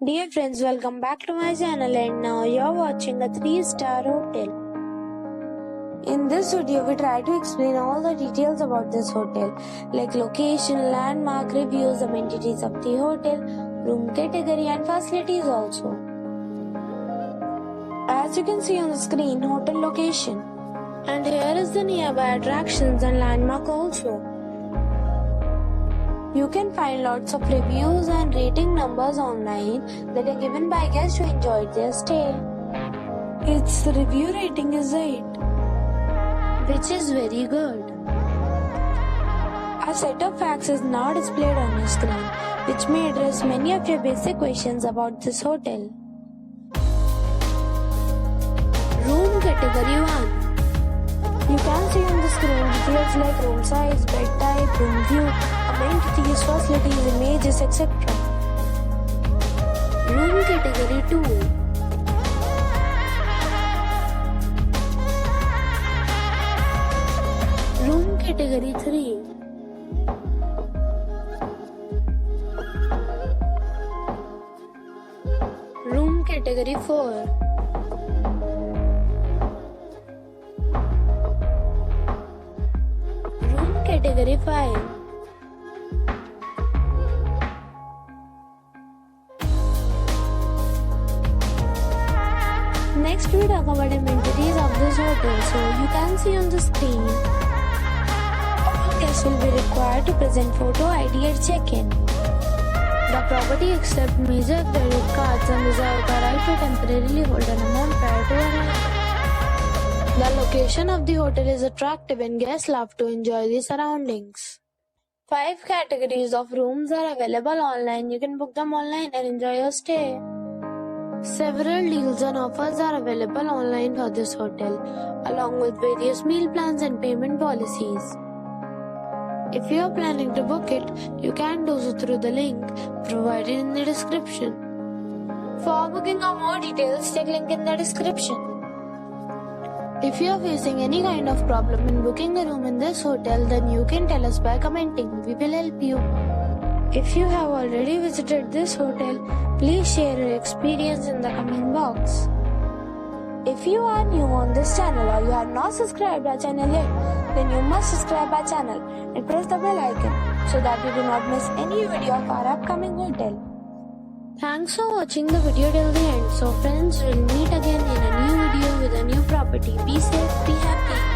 Dear friends, welcome back to my channel, and now you're watching a 3-star hotel. In this video, we try to explain all the details about this hotel, like location, landmark, reviews, amenities of the hotel, room category and facilities also. As you can see on the screen, hotel location. And here is the nearby attractions and landmark also. You can find lots of reviews and rating numbers online that are given by guests who enjoyed their stay. Its review rating is 8, which is very good. A set of facts is now displayed on your screen, which may address many of your basic questions about this hotel. Room category 1. You can see on the screen details like room size, bed type, room view, amenities, facilities, images, etc. Room category 2. Room category 3. Room category 4. Category 5. Next we talk about amenities of this hotel. So you can see on the screen, all guests will be required to present photo ID at check-in. The property accepts major credit cards and reserves the right to temporarily hold an amount prior to arrival. The location of the hotel is attractive and guests love to enjoy the surroundings. 5 categories of rooms are available online. You can book them online and enjoy your stay. Several deals and offers are available online for this hotel, along with various meal plans and payment policies. If you are planning to book it, you can do so through the link provided in the description. For booking or more details, check link in the description. If you are facing any kind of problem in booking a room in this hotel, then you can tell us by commenting. We will help you. If you have already visited this hotel, please share your experience in the comment box. If you are new on this channel or you have not subscribed our channel yet, then you must subscribe our channel and press the bell icon so that you do not miss any video of our upcoming hotel. Thanks for watching the video till the end. So friends, we'll meet again in a new video with a new property. Be safe, be happy.